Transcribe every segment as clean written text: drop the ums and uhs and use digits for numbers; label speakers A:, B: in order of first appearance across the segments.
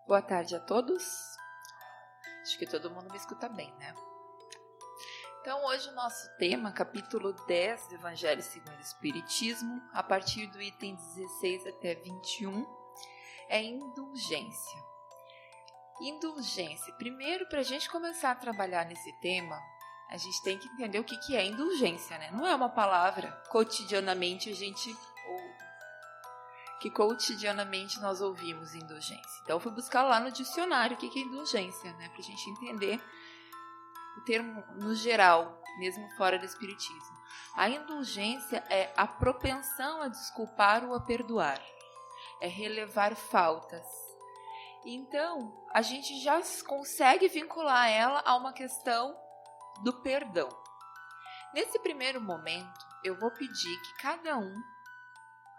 A: Boa tarde a todos. Acho que todo mundo me escuta bem, né? Então, hoje o nosso tema, capítulo 10 do Evangelho segundo o Espiritismo, a partir do item 16 até 21, é indulgência. Indulgência. Primeiro, para a gente começar a trabalhar nesse tema, a gente tem que entender o que é indulgência, né? Não é uma palavra cotidianamente cotidianamente nós ouvimos indulgência. Então, eu fui buscar lá no dicionário o que é indulgência, né? Para a gente entender o termo no geral, mesmo fora do espiritismo. A indulgência é a propensão a desculpar ou a perdoar, é relevar faltas. Então, a gente já consegue vincular ela a uma questão do perdão. Nesse primeiro momento, eu vou pedir que cada um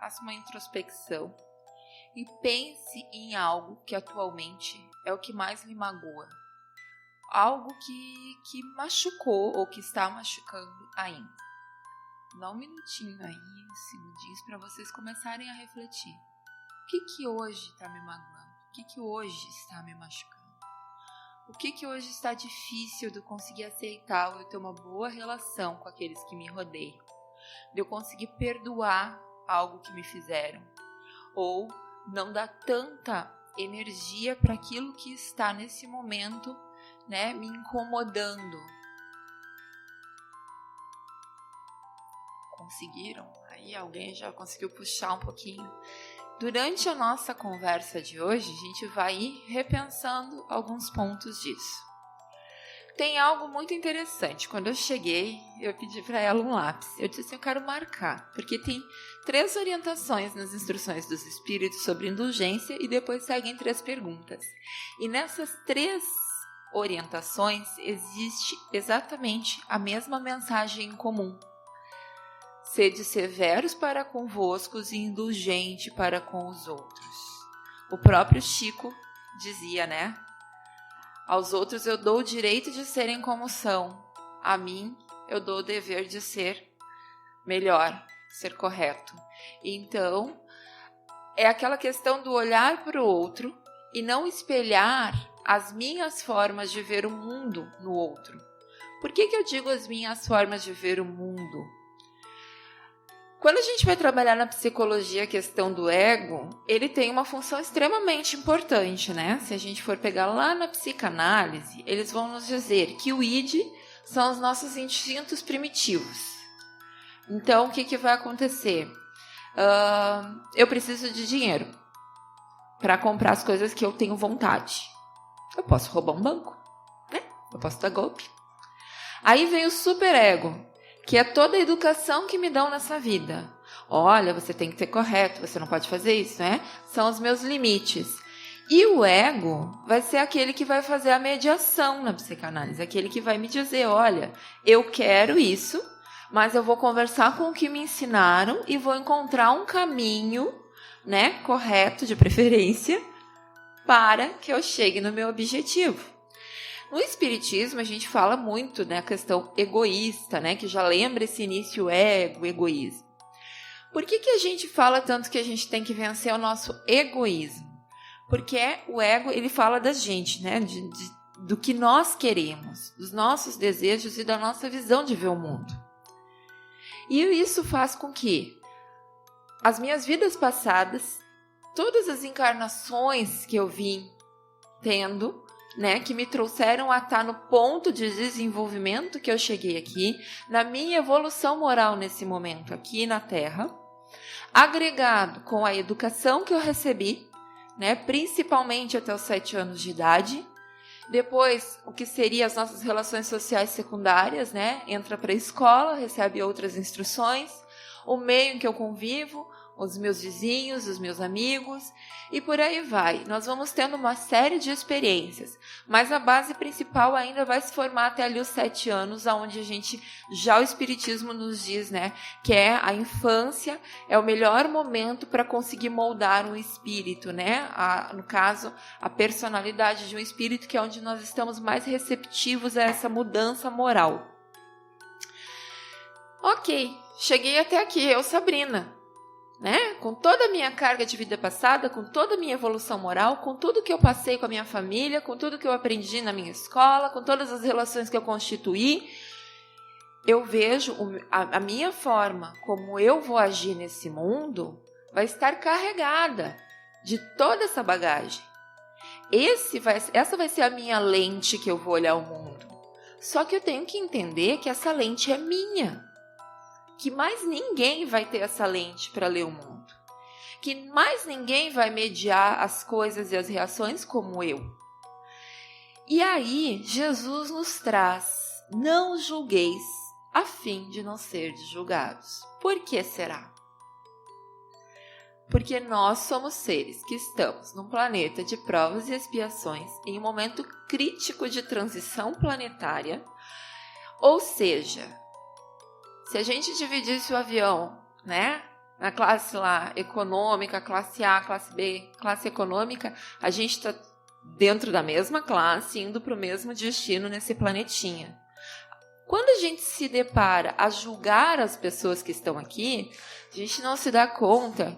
A: faça uma introspecção e pense em algo que atualmente é o que mais lhe magoa. Algo que machucou ou que está machucando ainda. Dá um minutinho aí, segundinhos, para vocês começarem a refletir. O que hoje está me magoando? O que hoje está me machucando? O que hoje está difícil de eu conseguir aceitar ou eu ter uma boa relação com aqueles que me rodeiam? De eu conseguir perdoar algo que me fizeram? Ou não dar tanta energia para aquilo que está nesse momento, né, me incomodando? Conseguiram? Aí alguém já conseguiu puxar um pouquinho. Durante a nossa conversa de hoje, a gente vai ir repensando alguns pontos disso. Tem algo muito interessante. Quando eu cheguei, eu pedi para ela um lápis. Eu disse assim, eu quero marcar, porque tem 3 orientações nas instruções dos espíritos sobre indulgência e depois seguem 3 perguntas. E nessas 3 orientações existe exatamente a mesma mensagem em comum. Sede severos para convosco e indulgente para com os outros. O próprio Chico dizia, né? Aos outros eu dou o direito de serem como são. A mim eu dou o dever de ser melhor, ser correto. Então, é aquela questão do olhar para o outro e não espelhar as minhas formas de ver o mundo no outro. Por que eu digo as minhas formas de ver o mundo? Quando a gente vai trabalhar na psicologia a questão do ego, ele tem uma função extremamente importante, né? Se a gente for pegar lá na psicanálise, eles vão nos dizer que o id são os nossos instintos primitivos. Então, o que vai acontecer? Eu preciso de dinheiro para comprar as coisas que eu tenho vontade. Eu posso roubar um banco, né? Eu posso dar golpe. Aí vem o superego, que é toda a educação que me dão nessa vida. Olha, você tem que ser correto, você não pode fazer isso, né? São os meus limites. E o ego vai ser aquele que vai fazer a mediação na psicanálise, aquele que vai me dizer, olha, eu quero isso, mas eu vou conversar com o que me ensinaram e vou encontrar um caminho, né, correto, de preferência, para que eu chegue no meu objetivo. No espiritismo, a gente fala muito, né, a questão egoísta, né, que já lembra esse início ego, egoísmo. Por que a gente fala tanto que a gente tem que vencer o nosso egoísmo? Porque o ego, ele fala da gente, né, do que nós queremos, dos nossos desejos e da nossa visão de ver o mundo. E isso faz com que as minhas vidas passadas, todas as encarnações que eu vim tendo, né, que me trouxeram a estar no ponto de desenvolvimento que eu cheguei aqui, na minha evolução moral nesse momento aqui na Terra, agregado com a educação que eu recebi, né, principalmente até os 7 anos de idade, depois o que seriam as nossas relações sociais secundárias, né, entra para a escola, recebe outras instruções, o meio em que eu convivo, os meus vizinhos, os meus amigos, e por aí vai. Nós vamos tendo uma série de experiências, mas a base principal ainda vai se formar até ali os 7 anos, onde já o Espiritismo nos diz, né, que a infância é o melhor momento para conseguir moldar um espírito, né, no caso, a personalidade de um espírito, que é onde nós estamos mais receptivos a essa mudança moral. Ok, cheguei até aqui, eu, Sabrina. né? Com toda a minha carga de vida passada, com toda a minha evolução moral, com tudo que eu passei com a minha família, com tudo que eu aprendi na minha escola, com todas as relações que eu constituí, eu vejo a minha forma como eu vou agir nesse mundo vai estar carregada de toda essa bagagem. Essa vai ser a minha lente que eu vou olhar o mundo. Só que eu tenho que entender que essa lente é minha. Que mais ninguém vai ter essa lente para ler o mundo. Que mais ninguém vai mediar as coisas e as reações como eu. E aí, Jesus nos traz: não julgueis, a fim de não serdes julgados. Por que será? Porque nós somos seres que estamos num planeta de provas e expiações, em um momento crítico de transição planetária. Ou seja, se a gente dividisse o avião, né, na classe lá econômica, classe A, classe B, classe econômica, a gente está dentro da mesma classe, indo para o mesmo destino nesse planetinha. Quando a gente se depara a julgar as pessoas que estão aqui, a gente não se dá conta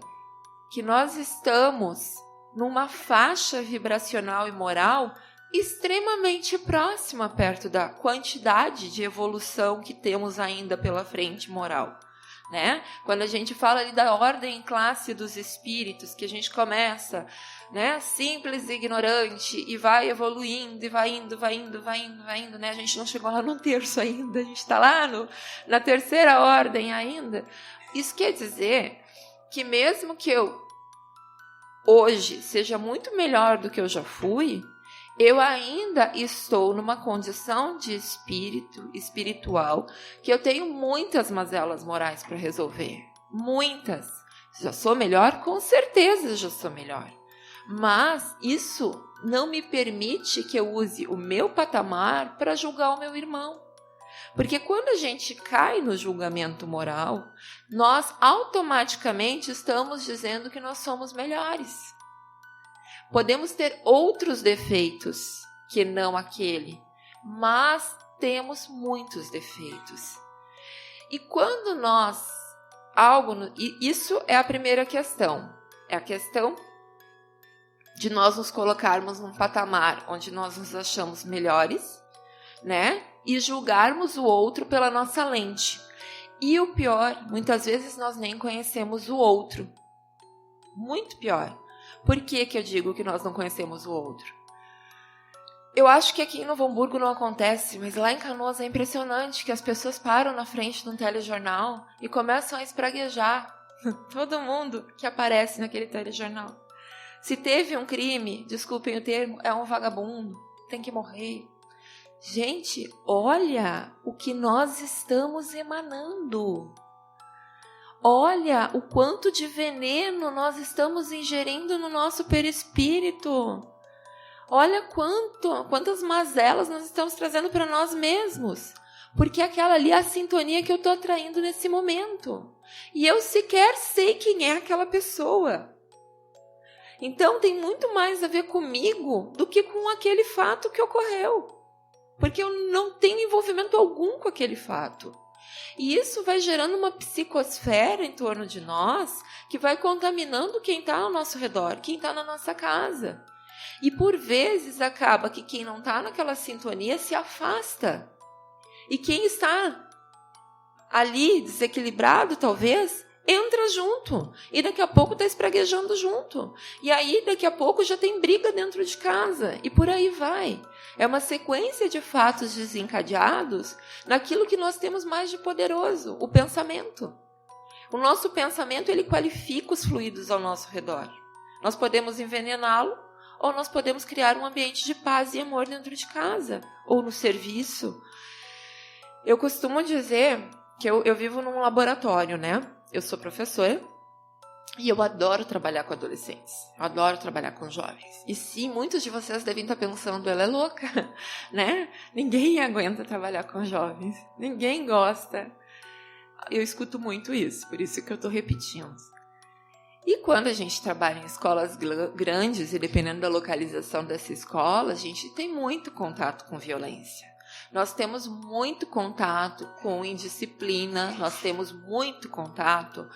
A: que nós estamos numa faixa vibracional e moral extremamente próxima perto da quantidade de evolução que temos ainda pela frente moral, né? Quando a gente fala ali da ordem e classe dos espíritos, que a gente começa, né, simples e ignorante, e vai evoluindo, e vai indo, né? A gente não chegou lá no terço ainda, a gente está lá na terceira ordem ainda. Isso quer dizer que mesmo que eu hoje seja muito melhor do que eu já fui, eu ainda estou numa condição de espiritual, que eu tenho muitas mazelas morais para resolver. Muitas. Já sou melhor? Com certeza já sou melhor. Mas isso não me permite que eu use o meu patamar para julgar o meu irmão. Porque quando a gente cai no julgamento moral, nós automaticamente estamos dizendo que nós somos melhores. Podemos ter outros defeitos que não aquele, mas temos muitos defeitos. E quando nós isso é a primeira questão. É a questão de nós nos colocarmos num patamar onde nós nos achamos melhores, né? E julgarmos o outro pela nossa lente. E o pior, muitas vezes nós nem conhecemos o outro. Muito pior. Por que eu digo que nós não conhecemos o outro? Eu acho que aqui em Novo Hamburgo não acontece, mas lá em Canoas é impressionante que as pessoas param na frente de um telejornal e começam a espraguejar todo mundo que aparece naquele telejornal. Se teve um crime, desculpem o termo, é um vagabundo, tem que morrer. Gente, olha o que nós estamos emanando. Olha o quanto de veneno nós estamos ingerindo no nosso perispírito. Olha quantas mazelas nós estamos trazendo para nós mesmos. Porque aquela ali é a sintonia que eu estou atraindo nesse momento. E eu sequer sei quem é aquela pessoa. Então tem muito mais a ver comigo do que com aquele fato que ocorreu. Porque eu não tenho envolvimento algum com aquele fato. E isso vai gerando uma psicosfera em torno de nós que vai contaminando quem está ao nosso redor, quem está na nossa casa. E por vezes acaba que quem não está naquela sintonia se afasta. E quem está ali desequilibrado, talvez, entra junto. E daqui a pouco está espraguejando junto. E aí daqui a pouco já tem briga dentro de casa. E por aí vai. É uma sequência de fatos desencadeados naquilo que nós temos mais de poderoso, o pensamento. O nosso pensamento, ele qualifica os fluidos ao nosso redor. Nós podemos envenená-lo ou nós podemos criar um ambiente de paz e amor dentro de casa ou no serviço. Eu costumo dizer que eu vivo num laboratório, né? Eu sou professora. E eu adoro trabalhar com adolescentes, eu adoro trabalhar com jovens. E sim, muitos de vocês devem estar pensando, ela é louca, né? Ninguém aguenta trabalhar com jovens, ninguém gosta. Eu escuto muito isso, por isso que eu estou repetindo. E quando a gente trabalha em escolas grandes, e dependendo da localização dessa escola, a gente tem muito contato com violência. Nós temos muito contato com indisciplina, nós temos muito contato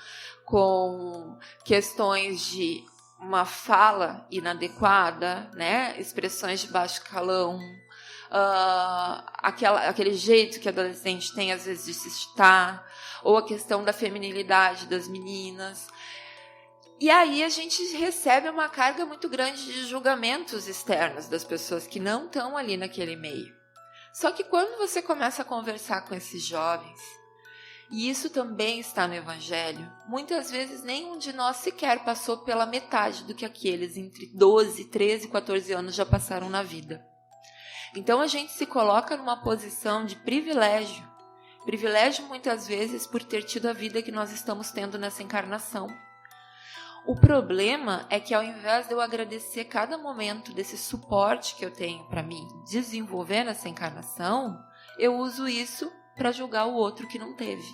A: com questões de uma fala inadequada, né? Expressões de baixo calão, aquele jeito que a adolescente tem às vezes de se excitar, ou a questão da feminilidade das meninas. E aí a gente recebe uma carga muito grande de julgamentos externos das pessoas que não estão ali naquele meio. Só que quando você começa a conversar com esses jovens, e isso também está no Evangelho, muitas vezes nenhum de nós sequer passou pela metade do que aqueles entre 12, 13 e 14 anos já passaram na vida. Então a gente se coloca numa posição de privilégio. Privilégio muitas vezes por ter tido a vida que nós estamos tendo nessa encarnação. O problema é que ao invés de eu agradecer cada momento desse suporte que eu tenho para mim desenvolver nessa encarnação, eu uso isso para julgar o outro que não teve.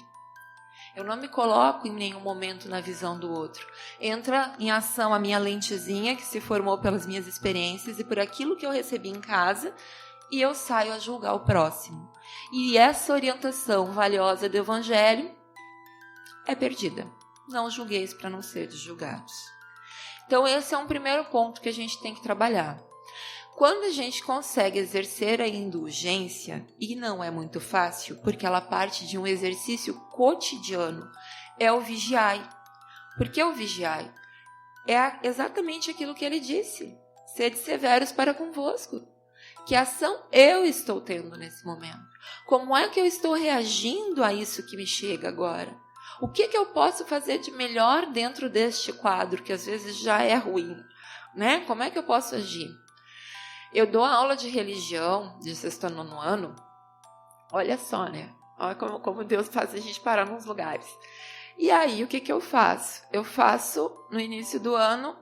A: Eu não me coloco em nenhum momento na visão do outro. Entra em ação a minha lentezinha que se formou pelas minhas experiências e por aquilo que eu recebi em casa e eu saio a julgar o próximo. E essa orientação valiosa do Evangelho é perdida. Não julgueis para não seres julgados. Então esse é um primeiro ponto que a gente tem que trabalhar. Quando a gente consegue exercer a indulgência, e não é muito fácil, porque ela parte de um exercício cotidiano, é o vigiai. Porque o vigiai é exatamente aquilo que ele disse. Sede severos para convosco. Que ação eu estou tendo nesse momento? Como é que eu estou reagindo a isso que me chega agora? O que eu posso fazer de melhor dentro deste quadro, que às vezes já é ruim, né? Como é que eu posso agir? Eu dou aula de religião de sexto a nono ano. Olha só, né? Olha como Deus faz a gente parar nos lugares. E aí, o que eu faço? Eu faço, no início do ano,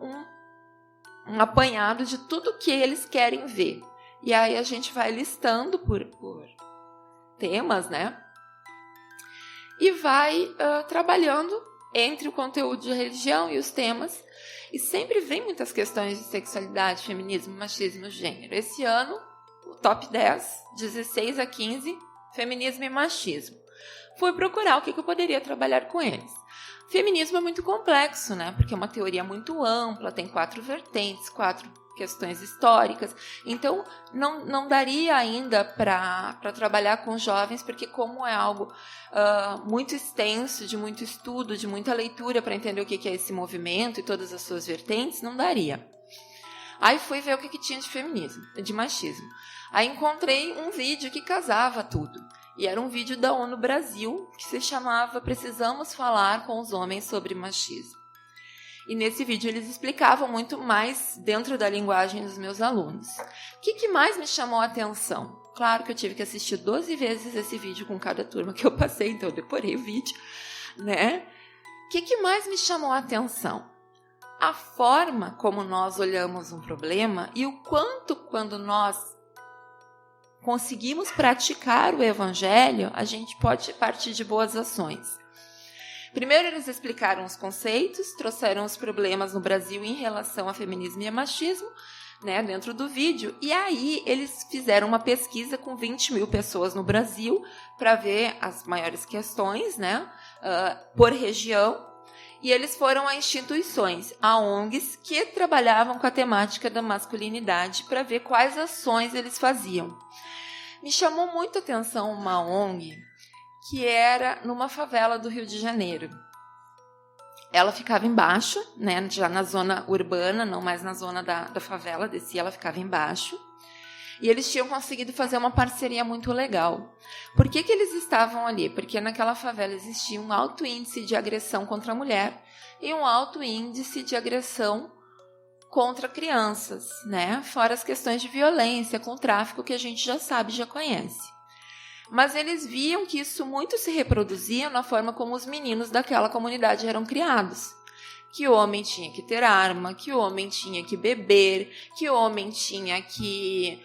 A: um apanhado de tudo que eles querem ver. E aí a gente vai listando por temas, né? E vai trabalhando entre o conteúdo de religião e os temas. E sempre vem muitas questões de sexualidade, feminismo, machismo, gênero. Esse ano, o top 10, 16 a 15, feminismo e machismo. Fui procurar o que eu poderia trabalhar com eles. Feminismo é muito complexo, né? Porque é uma teoria muito ampla, tem 4 vertentes, 4 questões históricas. Então, não daria ainda para trabalhar com jovens, porque como é algo muito extenso, de muito estudo, de muita leitura para entender o que é esse movimento e todas as suas vertentes, não daria. Aí fui ver o que tinha de feminismo, de machismo. Aí encontrei um vídeo que casava tudo. E era um vídeo da ONU Brasil, que se chamava Precisamos Falar com os Homens sobre Machismo. E nesse vídeo eles explicavam muito mais dentro da linguagem dos meus alunos. O que mais me chamou a atenção? Claro que eu tive que assistir 12 vezes esse vídeo com cada turma que eu passei, então eu decorei o vídeo, né? O que mais me chamou a atenção? A forma como nós olhamos um problema e o quanto, quando nós conseguimos praticar o Evangelho, a gente pode partir de boas ações. Primeiro eles explicaram os conceitos, trouxeram os problemas no Brasil em relação a feminismo e a machismo, né, dentro do vídeo, e aí eles fizeram uma pesquisa com 20 mil pessoas no Brasil para ver as maiores questões, né, por região, e eles foram a instituições, a ONGs, que trabalhavam com a temática da masculinidade para ver quais ações eles faziam. Me chamou muito a atenção uma ONG que era numa favela do Rio de Janeiro. Ela ficava embaixo, né, já na zona urbana, não mais na zona da favela, descia, ela ficava embaixo. E eles tinham conseguido fazer uma parceria muito legal. Por que eles estavam ali? Porque naquela favela existia um alto índice de agressão contra a mulher e um alto índice de agressão contra crianças, né? Fora as questões de violência, com tráfico, que a gente já sabe, já conhece. Mas eles viam que isso muito se reproduzia na forma como os meninos daquela comunidade eram criados. Que o homem tinha que ter arma, que o homem tinha que beber, que o homem tinha que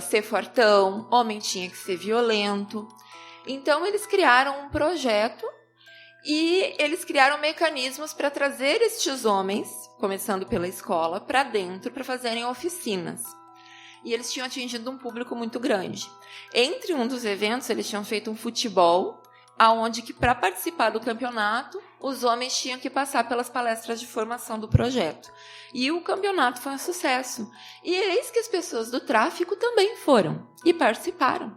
A: ser fortão, o homem tinha que ser violento. Então, eles criaram um projeto e eles criaram mecanismos para trazer estes homens, começando pela escola, para dentro, para fazerem oficinas. e eles tinham atingido um público muito grande. Entre um dos eventos, eles tinham feito um futebol, aonde que para participar do campeonato, os homens tinham que passar pelas palestras de formação do projeto. E o campeonato foi um sucesso. E eis que as pessoas do tráfico também foram e participaram.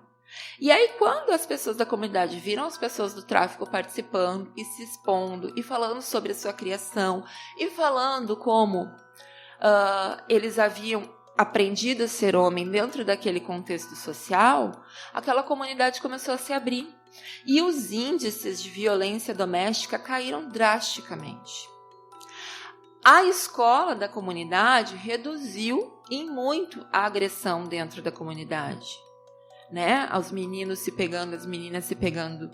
A: E aí, quando as pessoas da comunidade viram as pessoas do tráfico participando e se expondo e falando sobre a sua criação e falando como eles haviam aprendido a ser homem dentro daquele contexto social, aquela comunidade começou a se abrir. E os índices de violência doméstica caíram drasticamente. A escola da comunidade reduziu em muito a agressão dentro da comunidade, né? Os meninos se pegando, as meninas se pegando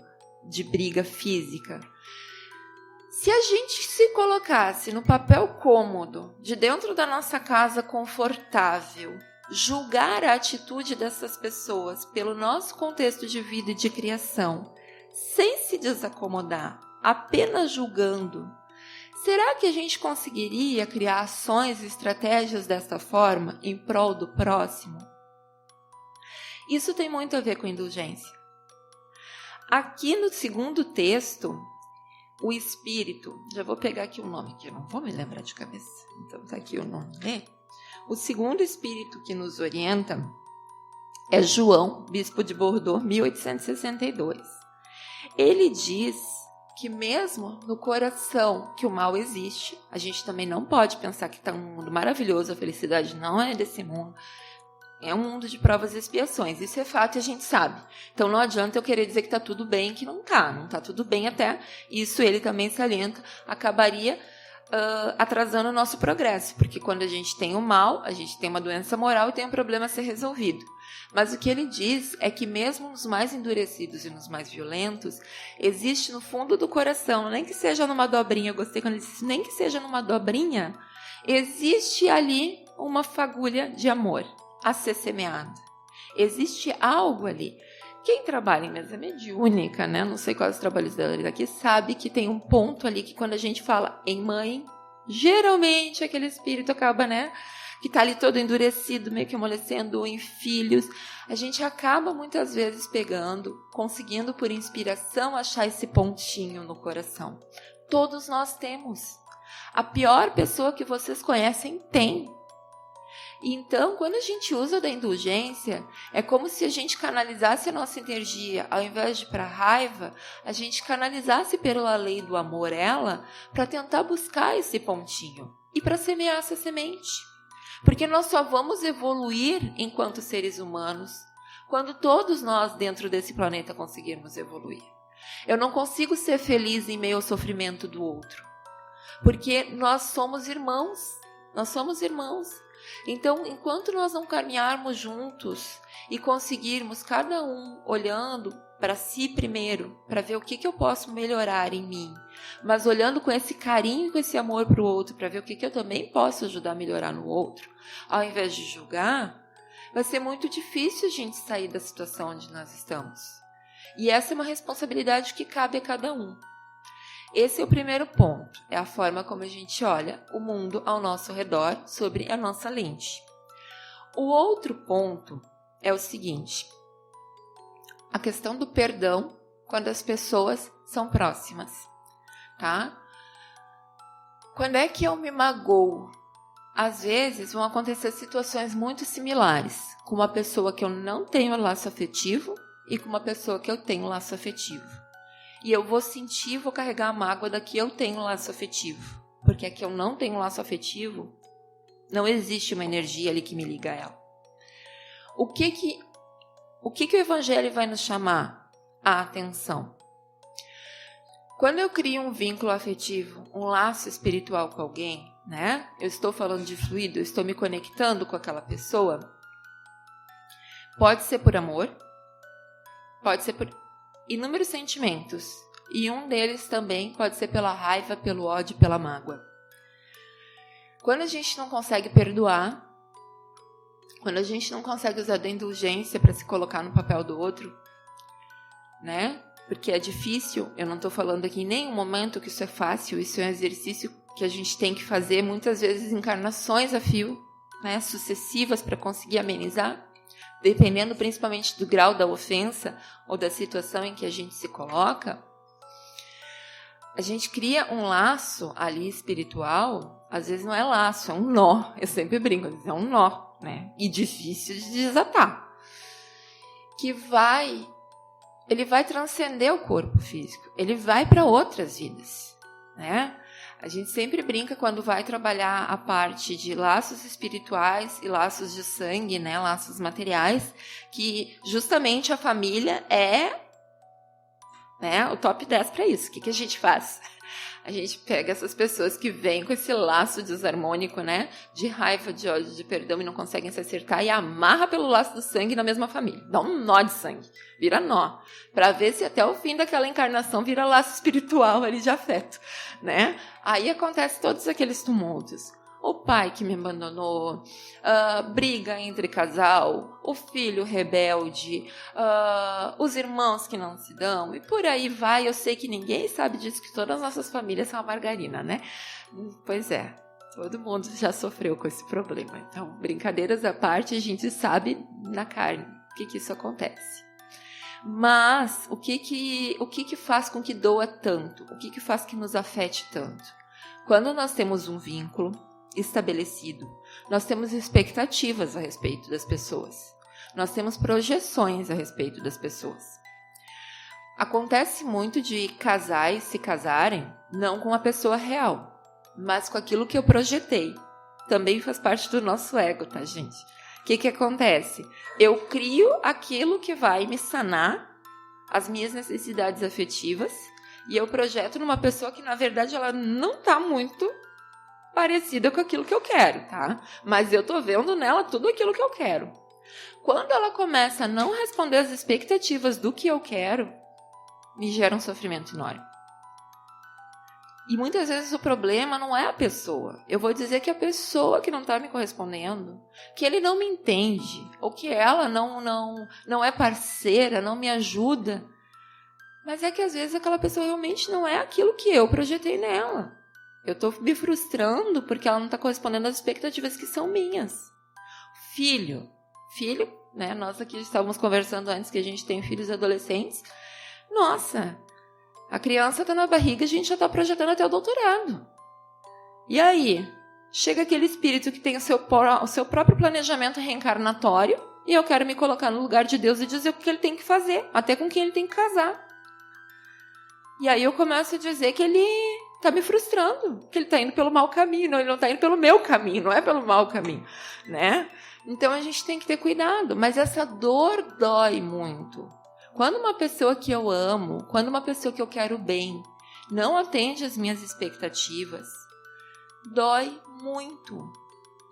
A: de briga física. Se a gente se colocasse no papel cômodo, de dentro da nossa casa confortável, julgar a atitude dessas pessoas pelo nosso contexto de vida e de criação, sem se desacomodar, apenas julgando, será que a gente conseguiria criar ações e estratégias desta forma em prol do próximo? Isso tem muito a ver com indulgência. Aqui no segundo texto, o Espírito, já vou pegar aqui o nome, que eu não vou me lembrar de cabeça, então está aqui o nome, né? O segundo Espírito que nos orienta é João, bispo de Bordeaux, 1862. Ele diz que mesmo no coração que o mal existe, a gente também não pode pensar que está um mundo maravilhoso, a felicidade não é desse mundo. É um mundo de provas e expiações. Isso é fato e a gente sabe. Então não adianta eu querer dizer que está tudo bem, que não está. Não está tudo bem até. Isso ele também salienta. Acabaria atrasando o nosso progresso. Porque quando a gente tem o mal, a gente tem uma doença moral e tem um problema a ser resolvido. Mas o que ele diz é que mesmo nos mais endurecidos e nos mais violentos, existe no fundo do coração, nem que seja numa dobrinha, eu gostei quando ele disse, nem que seja numa dobrinha, existe ali uma fagulha de amor a ser semeada. Existe algo ali. Quem trabalha em mesa mediúnica, né? Não sei quais os trabalhos dela daqui, sabe que tem um ponto ali que quando a gente fala em mãe, geralmente aquele espírito acaba, né? Que está ali todo endurecido, meio que amolecendo em filhos. A gente acaba muitas vezes pegando, conseguindo por inspiração achar esse pontinho no coração. Todos nós temos. A pior pessoa que vocês conhecem tem. Então, quando a gente usa da indulgência, é como se a gente canalizasse a nossa energia, ao invés de para a raiva, a gente canalizasse pela lei do amor ela, para tentar buscar esse pontinho e para semear essa semente. Porque nós só vamos evoluir enquanto seres humanos quando todos nós dentro desse planeta conseguirmos evoluir. Eu não consigo ser feliz em meio ao sofrimento do outro, porque nós somos irmãos, Então, enquanto nós não caminharmos juntos e conseguirmos cada um olhando para si primeiro, para ver o que eu posso melhorar em mim, mas olhando com esse carinho e com esse amor para o outro, para ver o que eu também posso ajudar a melhorar no outro, ao invés de julgar, vai ser muito difícil a gente sair da situação onde nós estamos. E essa é uma responsabilidade que cabe a cada um. Esse é o primeiro ponto, é a forma como a gente olha o mundo ao nosso redor sobre a nossa lente. O outro ponto é o seguinte, a questão do perdão quando as pessoas são próximas, tá? Quando é que eu me magoo? Às vezes vão acontecer situações muito similares, com uma pessoa que eu não tenho laço afetivo e com uma pessoa que eu tenho laço afetivo. E eu vou sentir, vou carregar a mágoa da que eu tenho laço afetivo. Porque a que eu não tenho laço afetivo, não existe uma energia ali que me liga a ela. O que o Evangelho vai nos chamar a atenção? Quando eu crio um vínculo afetivo, um laço espiritual com alguém, né? Eu estou falando de fluido, eu estou me conectando com aquela pessoa. Pode ser por amor, pode ser por inúmeros sentimentos, e um deles também pode ser pela raiva, pelo ódio, pela mágoa. Quando a gente não consegue perdoar, quando a gente não consegue usar da indulgência para se colocar no papel do outro, né? Porque é difícil, eu não estou falando aqui em nenhum momento que isso é fácil, isso é um exercício que a gente tem que fazer muitas vezes encarnações a fio, né, sucessivas para conseguir amenizar, dependendo principalmente do grau da ofensa ou da situação em que a gente se coloca, a gente cria um laço ali espiritual, às vezes não é laço, é um nó. Eu sempre brinco, é um nó, né? E difícil de desatar. Ele vai transcender o corpo físico, ele vai para outras vidas, né? A gente sempre brinca quando vai trabalhar a parte de laços espirituais e laços de sangue, né? Laços materiais, que justamente a família é, né, o top 10 para isso. O que a gente faz? A gente pega essas pessoas que vêm com esse laço desarmônico, né, de raiva, de ódio, de perdão e não conseguem se acertar e amarra pelo laço do sangue na mesma família. Dá um nó de sangue, vira nó, para ver se até o fim daquela encarnação vira laço espiritual ali de afeto, né? Aí acontece todos aqueles tumultos. O pai que me abandonou, briga entre casal, o filho rebelde, os irmãos que não se dão, e por aí vai. Eu sei que ninguém sabe disso, que todas as nossas famílias são a margarina, né? Pois é, todo mundo já sofreu com esse problema. Então, brincadeiras à parte, a gente sabe na carne o que isso acontece. Mas o que faz com que doa tanto? O que faz que nos afete tanto? Quando nós temos um vínculo estabelecido, nós temos expectativas a respeito das pessoas, nós temos projeções a respeito das pessoas. Acontece muito de casais se casarem não com a pessoa real, mas com aquilo que eu projetei. Também faz parte do nosso ego, tá, gente? O que acontece? Eu crio aquilo que vai me sanar as minhas necessidades afetivas e eu projeto numa pessoa que, na verdade, ela não tá muito parecida com aquilo que eu quero, tá? Mas eu tô vendo nela tudo aquilo que eu quero. Quando ela começa a não responder às expectativas do que eu quero, me gera um sofrimento enorme. E muitas vezes o problema não é a pessoa. Eu vou dizer que a pessoa que não tá me correspondendo, que ele não me entende, ou que ela não é parceira, não me ajuda. Mas é que às vezes aquela pessoa realmente não é aquilo que eu projetei nela. Eu estou me frustrando porque ela não está correspondendo às expectativas que são minhas. Filho, né? Nós aqui estávamos conversando antes que a gente tem filhos adolescentes. Nossa, a criança está na barriga, a gente já está projetando até o doutorado. E aí, chega aquele espírito que tem o seu próprio planejamento reencarnatório e eu quero me colocar no lugar de Deus e dizer o que ele tem que fazer, até com quem ele tem que casar. E aí eu começo a dizer que ele tá me frustrando, que ele tá indo pelo mau caminho, não, ele não tá indo pelo meu caminho, não é pelo mau caminho, né? Então a gente tem que ter cuidado, mas essa dor dói muito. Quando uma pessoa que eu amo, quando uma pessoa que eu quero bem, não atende às minhas expectativas, dói muito.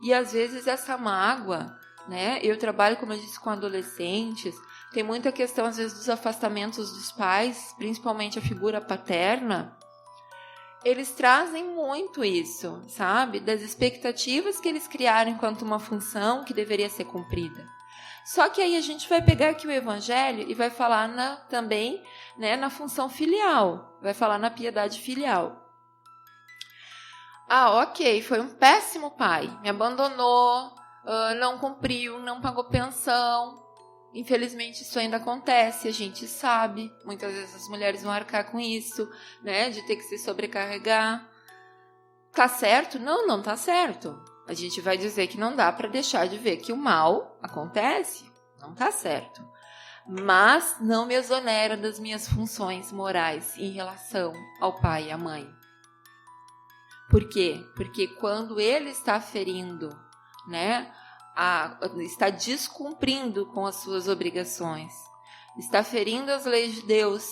A: E às vezes essa mágoa, né? Eu trabalho, como eu disse, com adolescentes, tem muita questão às vezes dos afastamentos dos pais, principalmente a figura paterna. Eles trazem muito isso, sabe? Das expectativas que eles criaram enquanto uma função que deveria ser cumprida. Só que aí a gente vai pegar aqui o Evangelho e vai falar também, né, na função filial. Vai falar na piedade filial. Ah, ok, foi um péssimo pai. Me abandonou, não cumpriu, não pagou pensão. Infelizmente isso ainda acontece, a gente sabe, muitas vezes as mulheres vão arcar com isso, né, de ter que se sobrecarregar. Tá certo? Não tá certo. A gente vai dizer que não dá para deixar de ver que o mal acontece, não tá certo. Mas não me exonera das minhas funções morais em relação ao pai e à mãe. Por quê? Porque quando ele está ferindo, né, está descumprindo com as suas obrigações, está ferindo as leis de Deus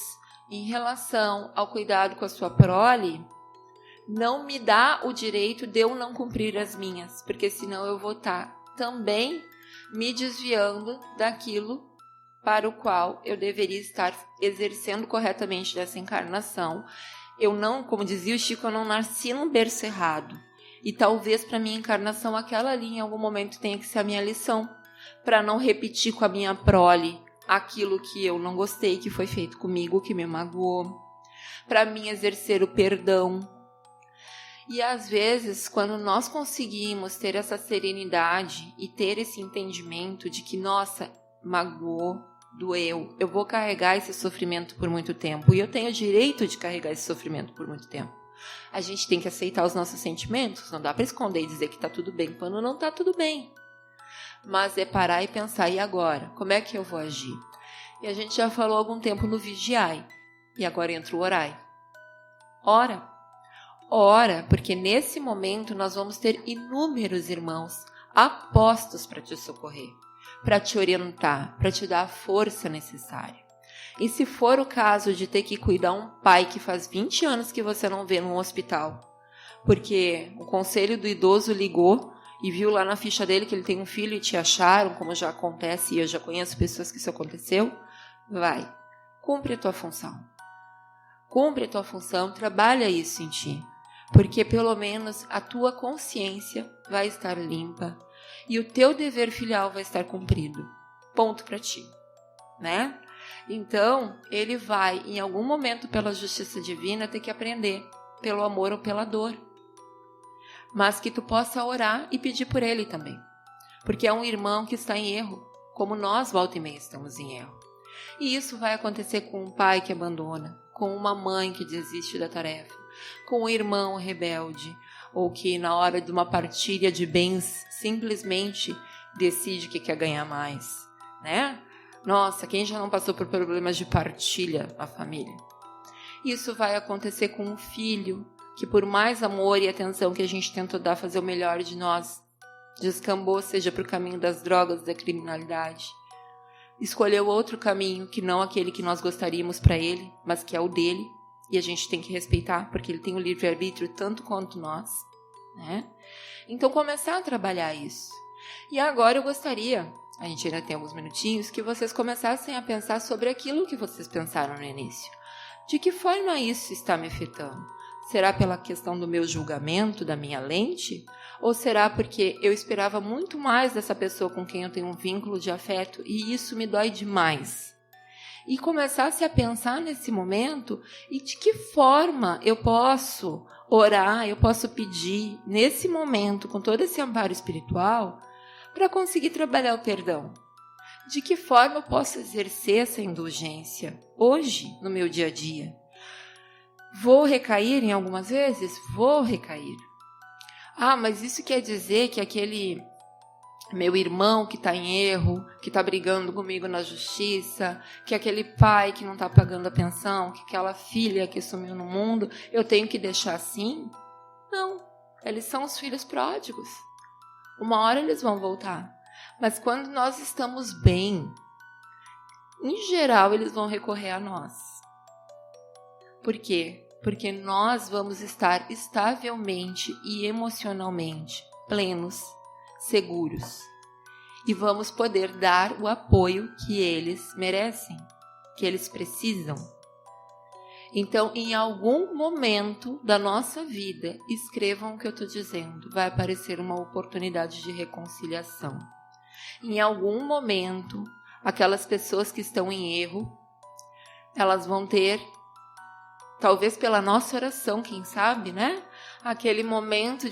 A: em relação ao cuidado com a sua prole, não me dá o direito de eu não cumprir as minhas, porque senão eu vou estar também me desviando daquilo para o qual eu deveria estar exercendo corretamente dessa encarnação. Eu não, como dizia o Chico, eu não nasci num berço errado. E talvez para minha encarnação aquela ali em algum momento tenha que ser a minha lição, para não repetir com a minha prole aquilo que eu não gostei, que foi feito comigo, que me magoou, para mim exercer o perdão. E às vezes, quando nós conseguimos ter essa serenidade e ter esse entendimento de que, nossa, magoou, doeu, eu vou carregar esse sofrimento por muito tempo e eu tenho o direito de carregar esse sofrimento por muito tempo. A gente tem que aceitar os nossos sentimentos, não dá para esconder e dizer que está tudo bem quando não está tudo bem. Mas é parar e pensar, e agora? Como é que eu vou agir? E a gente já falou há algum tempo no vigiai, e agora entra o orai. Ora, porque nesse momento nós vamos ter inúmeros irmãos apostos para te socorrer, para te orientar, para te dar a força necessária. E se for o caso de ter que cuidar um pai que faz 20 anos que você não vê num hospital, porque o conselho do idoso ligou e viu lá na ficha dele que ele tem um filho e te acharam, como já acontece, e eu já conheço pessoas que isso aconteceu, vai, cumpre a tua função. Cumpre a tua função, trabalha isso em ti, porque pelo menos a tua consciência vai estar limpa e o teu dever filial vai estar cumprido. Ponto para ti, né? Então, ele vai, em algum momento, pela justiça divina, ter que aprender, pelo amor ou pela dor. Mas que tu possa orar e pedir por ele também. Porque é um irmão que está em erro, como nós, volta e meia, estamos em erro. E isso vai acontecer com um pai que abandona, com uma mãe que desiste da tarefa, com um irmão rebelde, ou que na hora de uma partilha de bens simplesmente decide que quer ganhar mais, né? Nossa, quem já não passou por problemas de partilha na família? Isso vai acontecer com um filho que, por mais amor e atenção que a gente tentou dar, fazer o melhor de nós, descambou, seja para o caminho das drogas, da criminalidade. Escolheu outro caminho que não aquele que nós gostaríamos para ele, mas que é o dele, e a gente tem que respeitar, porque ele tem o livre-arbítrio tanto quanto nós, né? Então, começar a trabalhar isso. E agora eu gostaria, a gente ainda tem alguns minutinhos, que vocês começassem a pensar sobre aquilo que vocês pensaram no início. De que forma isso está me afetando? Será pela questão do meu julgamento, da minha lente? Ou será porque eu esperava muito mais dessa pessoa com quem eu tenho um vínculo de afeto e isso me dói demais? E começasse a pensar nesse momento e de que forma eu posso orar, eu posso pedir nesse momento, com todo esse amparo espiritual, para conseguir trabalhar o perdão. De que forma eu posso exercer essa indulgência hoje, no meu dia a dia? Vou recair em algumas vezes? Vou recair. Ah, mas isso quer dizer que aquele meu irmão que está em erro, que está brigando comigo na justiça, que aquele pai que não está pagando a pensão, que aquela filha que sumiu no mundo, eu tenho que deixar assim? Não, eles são os filhos pródigos. Uma hora eles vão voltar. Mas quando nós estamos bem, em geral eles vão recorrer a nós. Por quê? Porque nós vamos estar estavelmente e emocionalmente plenos, seguros. E vamos poder dar o apoio que eles merecem, que eles precisam. Então, em algum momento da nossa vida, escrevam o que eu estou dizendo, vai aparecer uma oportunidade de reconciliação. Em algum momento, aquelas pessoas que estão em erro, elas vão ter, talvez pela nossa oração, quem sabe, né? Aquele momento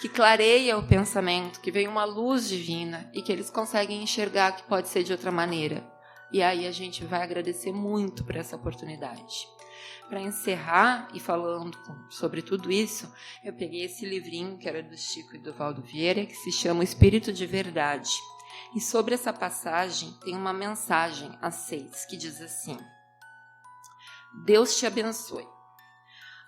A: que clareia o pensamento, que vem uma luz divina e que eles conseguem enxergar que pode ser de outra maneira. E aí a gente vai agradecer muito por essa oportunidade. Para encerrar e falando sobre tudo isso, eu peguei esse livrinho que era do Chico e do Valdo Vieira, que se chama O Espírito de Verdade. E sobre essa passagem tem uma mensagem às 6, que diz assim: Deus te abençoe.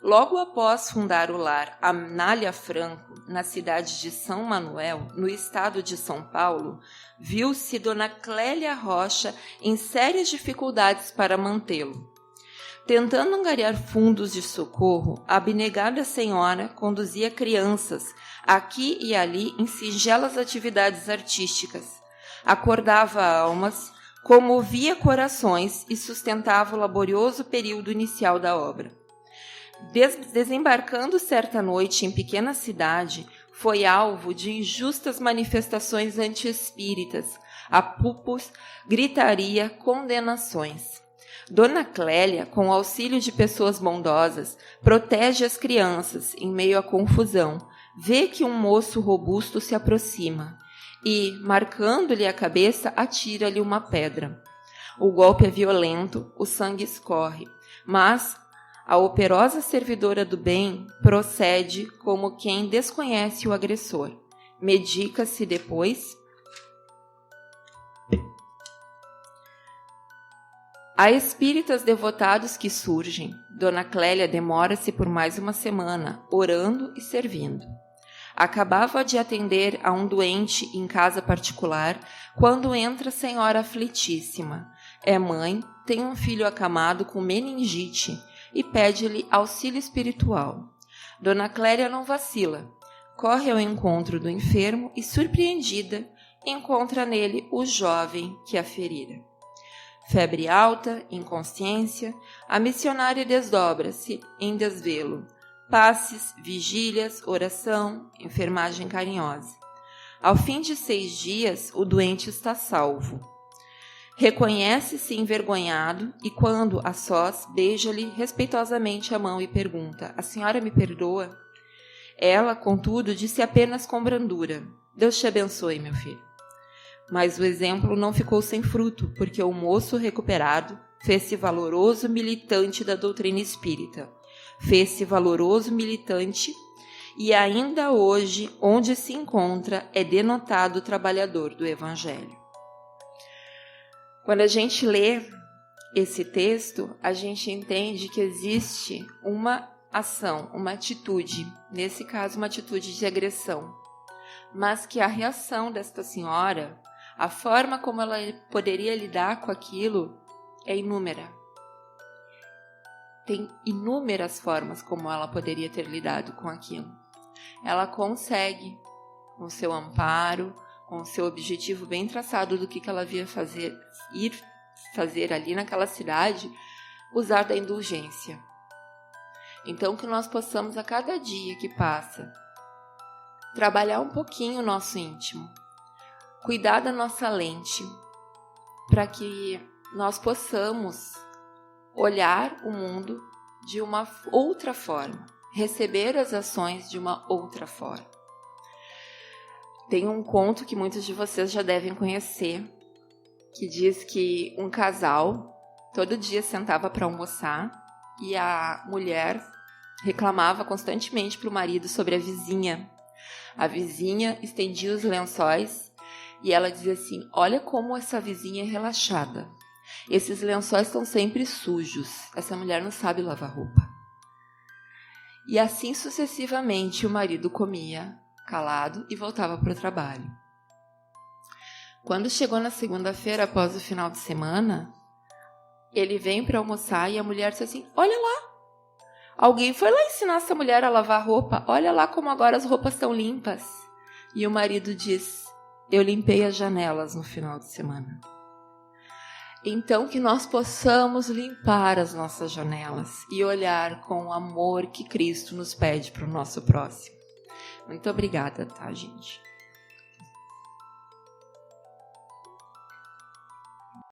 A: Logo após fundar o lar Anália Franco, na cidade de São Manuel, no estado de São Paulo, viu-se Dona Clélia Rocha em sérias dificuldades para mantê-lo. Tentando angariar fundos de socorro, a abnegada senhora conduzia crianças aqui e ali em singelas atividades artísticas, acordava almas, comovia corações e sustentava o laborioso período inicial da obra. Desembarcando certa noite em pequena cidade, foi alvo de injustas manifestações anti-espíritas, apupos, gritaria, condenações. Dona Clélia, com o auxílio de pessoas bondosas, protege as crianças em meio à confusão. Vê que um moço robusto se aproxima e, marcando-lhe a cabeça, atira-lhe uma pedra. O golpe é violento, o sangue escorre, mas a operosa servidora do bem procede como quem desconhece o agressor. Medica-se depois. Há espíritas devotados que surgem. Dona Clélia demora-se por mais uma semana, orando e servindo. Acabava de atender a um doente em casa particular, quando entra a senhora aflitíssima. É mãe, tem um filho acamado com meningite e pede-lhe auxílio espiritual. Dona Clélia não vacila. Corre ao encontro do enfermo e, surpreendida, encontra nele o jovem que a ferira. Febre alta, inconsciência, a missionária desdobra-se em desvelo. Passes, vigílias, oração, enfermagem carinhosa. Ao fim de 6 dias, o doente está salvo. Reconhece-se envergonhado e, quando a sós, beija-lhe respeitosamente a mão e pergunta: "A senhora me perdoa?" Ela, contudo, disse apenas com brandura: "Deus te abençoe, meu filho." Mas o exemplo não ficou sem fruto, porque o moço recuperado fez-se valoroso militante da doutrina espírita. Fez-se valoroso militante e ainda hoje, onde se encontra, é denotado trabalhador do Evangelho. Quando a gente lê esse texto, a gente entende que existe uma ação, uma atitude, nesse caso uma atitude de agressão, mas que a reação desta senhora, a forma como ela poderia lidar com aquilo, é inúmera. Tem inúmeras formas como ela poderia ter lidado com aquilo. Ela consegue, com seu amparo, com o seu objetivo bem traçado do que ela ir fazer ali naquela cidade, usar da indulgência. Então, que nós possamos, a cada dia que passa, trabalhar um pouquinho o nosso íntimo, cuidar da nossa lente, para que nós possamos olhar o mundo de uma outra forma, receber as ações de uma outra forma. Tem um conto que muitos de vocês já devem conhecer, que diz que um casal todo dia sentava para almoçar e a mulher reclamava constantemente para o marido sobre a vizinha. A vizinha estendia os lençóis e ela dizia assim: "Olha como essa vizinha é relaxada. Esses lençóis estão sempre sujos. Essa mulher não sabe lavar roupa." E assim sucessivamente o marido comia calado e voltava para o trabalho. Quando chegou na segunda-feira, após o final de semana, ele vem para almoçar e a mulher disse assim: "Olha lá, alguém foi lá ensinar essa mulher a lavar roupa. Olha lá como agora as roupas estão limpas." E o marido diz: "Eu limpei as janelas no final de semana." Então, que nós possamos limpar as nossas janelas e olhar com o amor que Cristo nos pede para o nosso próximo. Muito obrigada, tá, gente?